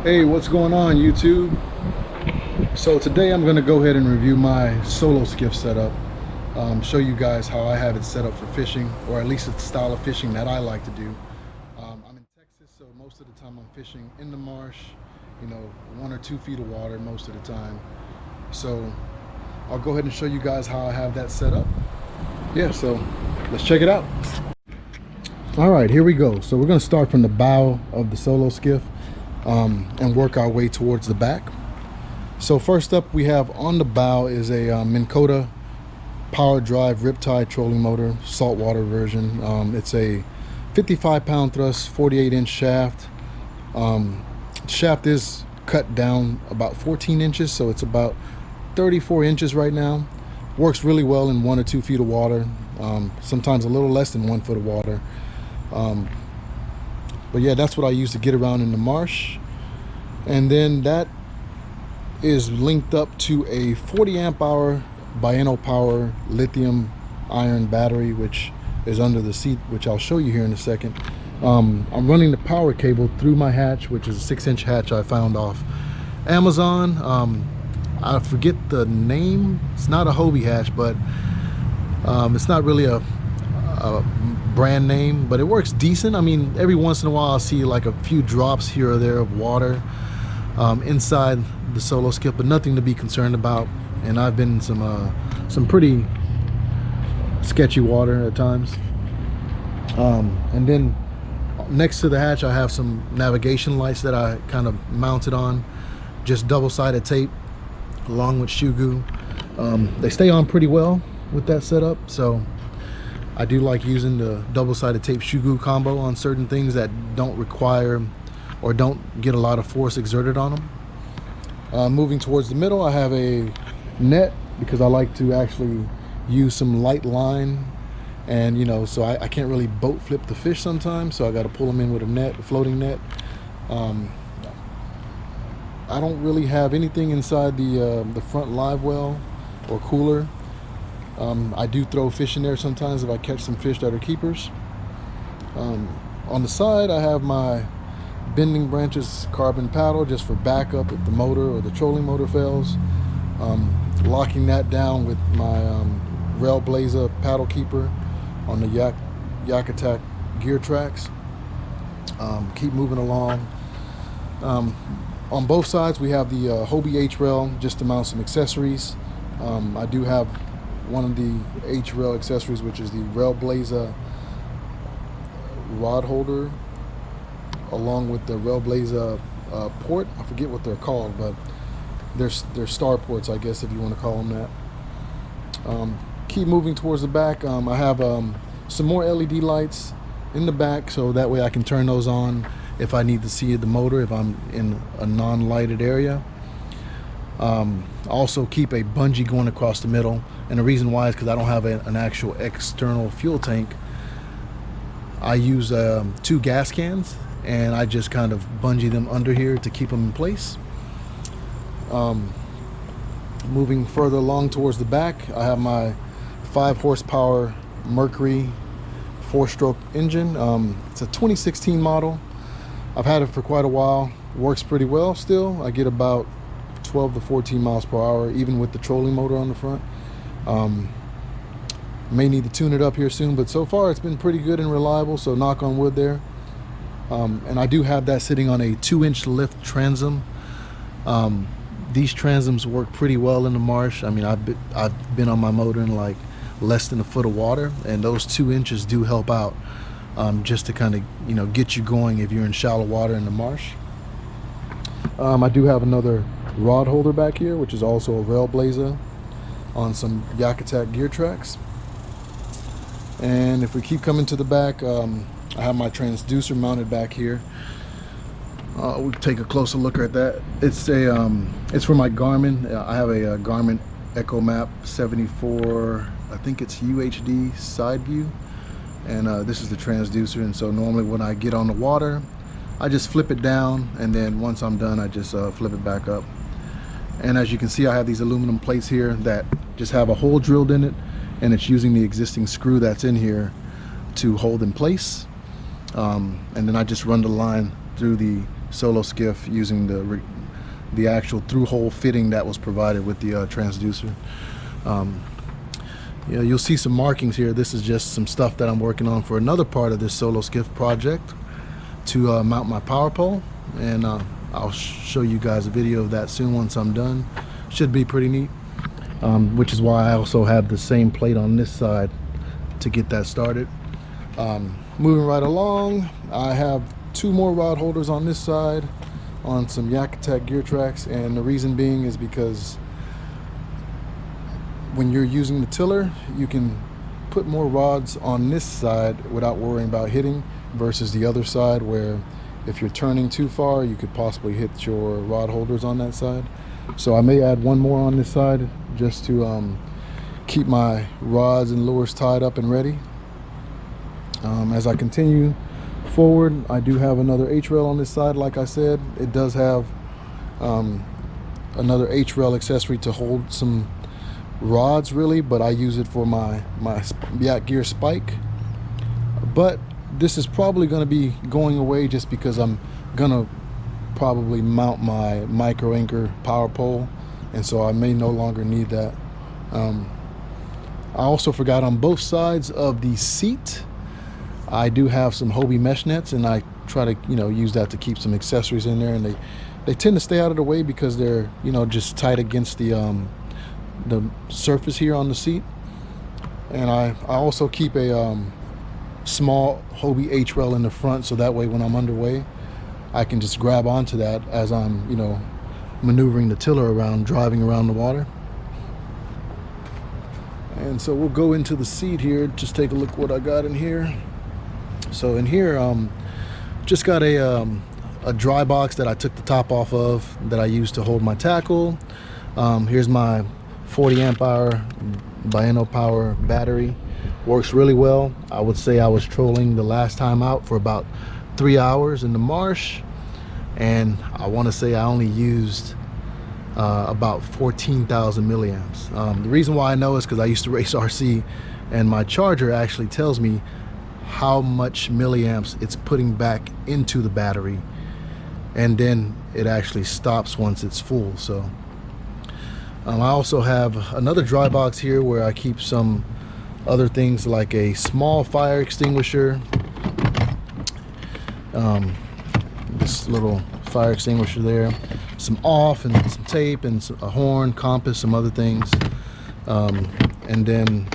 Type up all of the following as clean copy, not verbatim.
Hey, what's going on, YouTube? So today I'm going to go ahead and review my solo skiff setup. Show you guys how I have it set up for fishing, or at least it's the style of fishing that I like to do. I'm in Texas, so most of the time I'm fishing in the marsh, 1 or 2 feet of water most of the time. So I'll go ahead and show you guys how I have that set up. Yeah, so let's check it out. All right, here we go. So we're going to start from the bow of the solo skiff and work our way towards the back. So first up, we have on the bow is a Minn Kota power drive riptide trolling motor, saltwater version. It's a 55-pound thrust, 48-inch shaft. Shaft is cut down about 14 inches, so it's about 34 inches right now. Works really well in 1 or 2 feet of water, sometimes a little less than 1 foot of water. But yeah, that's what I use to get around in the marsh. And then that is linked up to a 40 amp hour Bieno Power lithium iron battery, which is under the seat, which I'll show you here in a second. I'm running the power cable through my hatch, which is a 6-inch hatch I found off Amazon. I forget the name. It's not a Hobie hatch, but it's not really a brand name, but it works decent. I mean, every once in a while I'll see like a few drops here or there of water inside the solo skiff, but nothing to be concerned about. And I've been in some pretty sketchy water at times. And then next to the hatch I have some navigation lights that I kind of mounted on, just double-sided tape along with shoe goo. They stay on pretty well with that setup, so I do like using the double-sided tape shoe goo combo on certain things that don't require or don't get a lot of force exerted on them. Moving towards the middle, I have a net because I like to actually use some light line, and so I can't really boat flip the fish sometimes, so I got to pull them in with a net, a floating net. I don't really have anything inside the front live well or cooler. I do throw fish in there sometimes if I catch some fish that are keepers. On the side I have my bending branches carbon paddle just for backup if the motor or the trolling motor fails. Locking that down with my Railblazer paddle keeper on the Yak Attack gear tracks. Keep moving along. On both sides we have the Hobie H-Rail just to mount some accessories. I do have one of the H-Rail accessories, which is the Railblazer rod holder, along with the Railblazer port. I forget what they're called, but they're star ports, I guess, if you want to call them that. Keep moving towards the back. I have some more LED lights in the back, so that way I can turn those on if I need to see the motor if I'm in a non-lighted area. Also keep a bungee going across the middle, and the reason why is because I don't have an actual external fuel tank. I use 2 gas cans, and I just kind of bungee them under here to keep them in place. Moving further along towards the back, I have my 5 horsepower Mercury 4-stroke engine. It's a 2016 model. I've had it for quite a while. Works pretty well still. I get about 12 to 14 miles per hour, even with the trolling motor on the front. May need to tune it up here soon, but so far it's been pretty good and reliable, so knock on wood there. And I do have that sitting on a 2-inch lift transom. These transoms work pretty well in the marsh. I mean, I've been on my motor in like less than a foot of water, and those 2 inches do help out, just to kind of get you going if you're in shallow water in the marsh. I do have another rod holder back here, which is also a Railblazer on some Yak Attack gear tracks. And if we keep coming to the back, I have my transducer mounted back here. We'll take a closer look at that. It's for my Garmin. I have a Garmin Echo Map 74, I think it's UHD side view, and this is the transducer. And so normally when I get on the water, I just flip it down, and then once I'm done I just flip it back up. And as you can see, I have these aluminum plates here that just have a hole drilled in it, and it's using the existing screw that's in here to hold in place. And then I just run the line through the Solo Skiff using the actual through hole fitting that was provided with the transducer. Yeah, you'll see some markings here. This is just some stuff that I'm working on for another part of this Solo Skiff project to mount my power pole, and I'll show you guys a video of that soon once I'm done. Should be pretty neat, which is why I also have the same plate on this side to get that started. Moving right along, I have 2 more rod holders on this side on some Yakutech gear tracks, and the reason being is because when you're using the tiller, you can put more rods on this side without worrying about hitting, versus the other side where if you're turning too far, you could possibly hit your rod holders on that side. So I may add 1 more on this side just to keep my rods and lures tied up and ready. As I continue forward, I do have another H-rail on this side. Like I said, it does have another H-rail accessory to hold some rods really, but I use it for my Yak gear spike. But this is probably going to be going away just because I'm gonna probably mount my micro anchor power pole, and so I may no longer need that. I also forgot, on both sides of the seat I do have some Hobie mesh nets, and I try to use that to keep some accessories in there, and they tend to stay out of the way because they're just tight against the surface here on the seat. And I also keep a small Hobie H-rail in the front, so that way when I'm underway I can just grab onto that as I'm maneuvering the tiller around, driving around the water. And so we'll go into the seat here, just take a look what I got in here. So in here, just got a dry box that I took the top off of that I used to hold my tackle. Here's my 40 amp hour Bino power battery. Works really well. I would say I was trolling the last time out for about 3 hours in the marsh, and I want to say I only used about 14,000 milliamps. The reason why I know is because I used to race RC, and my charger actually tells me how much milliamps it's putting back into the battery, and then it actually stops once it's full. So I also have another dry box here where I keep some other things like a small fire extinguisher, this little fire extinguisher there, some off and some tape and a horn, compass, some other things, and then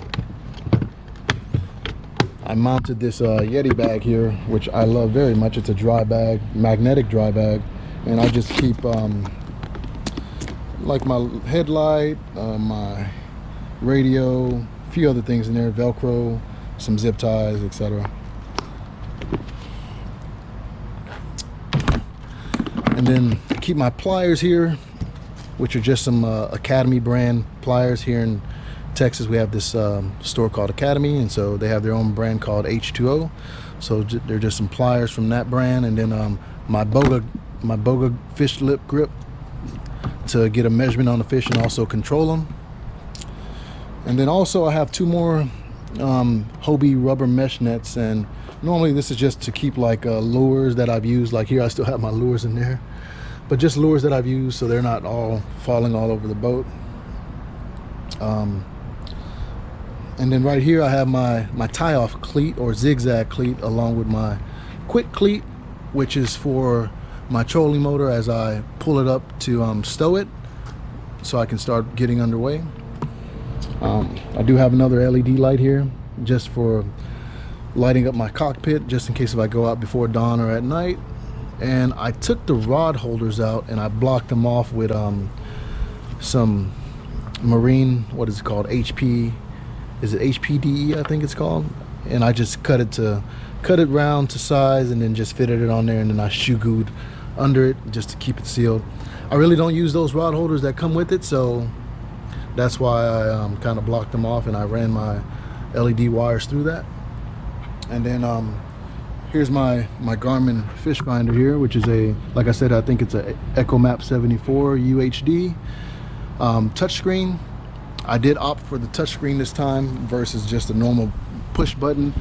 I mounted this Yeti bag here, which I love very much. It's a dry bag, magnetic dry bag, and I just keep like my headlight, my radio, a few other things in there, Velcro, some zip ties, etc. And then keep my pliers here, which are just some Academy brand pliers. Here in Texas we have this store called Academy, and so they have their own brand called H2O. So they're just some pliers from that brand. And then my Boga fish lip grip to get a measurement on the fish and also control them. And then also I have 2 more Hobie rubber mesh nets, and normally this is just to keep like lures that I've used. Like here I still have my lures in there, but just lures that I've used so they're not all falling all over the boat. And then right here I have my tie-off cleat or zigzag cleat, along with my quick cleat, which is for my trolling motor as I pull it up to stow it so I can start getting underway. I do have another LED light here just for lighting up my cockpit, just in case if I go out before dawn or at night. And I took the rod holders out and I blocked them off with some marine, what is it called, HP, is it HPDE I think it's called, and I just cut it round to size and then just fitted it on there, and then I shoe glued under it just to keep it sealed. I really don't use those rod holders that come with it, so that's why I kind of blocked them off, and I ran my LED wires through that. And then here's my Garmin fish finder here, which is like I said, I think it's a EchoMap 74 UHD touchscreen. I did opt for the touchscreen this time versus just a normal push button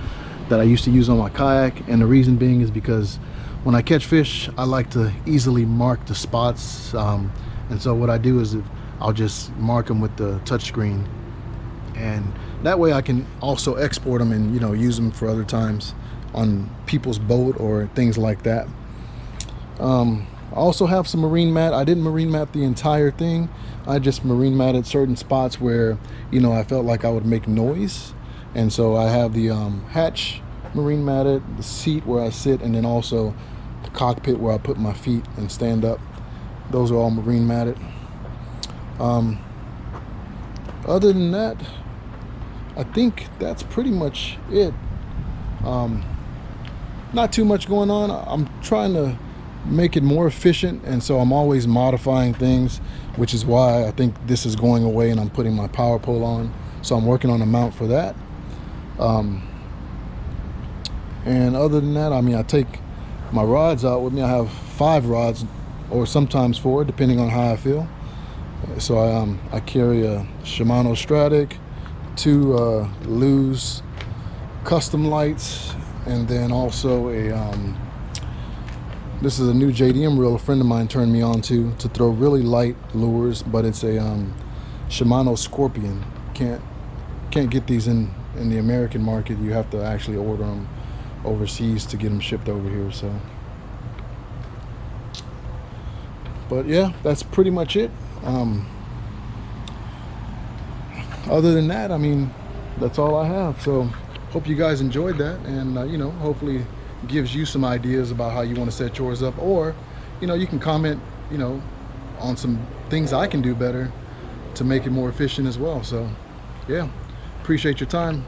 that I used to use on my kayak, and the reason being is because when I catch fish, I like to easily mark the spots, and so what I do is I'll just mark them with the touchscreen, and that way I can also export them and, you know, use them for other times on people's boat or things like that. I also have some marine mat. I didn't marine mat the entire thing. I just marine matted certain spots where, you know, I felt like I would make noise, and so I have the hatch marine matted, the seat where I sit, and then also the cockpit where I put my feet and stand up. Those are all marine matted. Other than that, I think that's pretty much it. Not too much going on. I'm trying to make it more efficient, and so I'm always modifying things, which is why I think this is going away and I'm putting my power pole on. So I'm working on a mount for that. And other than that, I mean, I take my rods out with me. I have 5 rods, or sometimes 4, depending on how I feel. So I carry a Shimano Stratic, 2 Lew's custom lights, and then also this is a new JDM reel a friend of mine turned me on to throw really light lures, but it's a Shimano Scorpion. Can't get these in the American market. You have to actually order them overseas to get them shipped over here. So, but yeah, that's pretty much it. Other than that, I mean, that's all I have. So hope you guys enjoyed that, and you know, hopefully gives you some ideas about how you want to set yours up, or, you know, you can comment, you know, on some things I can do better to make it more efficient as well. So yeah, appreciate your time.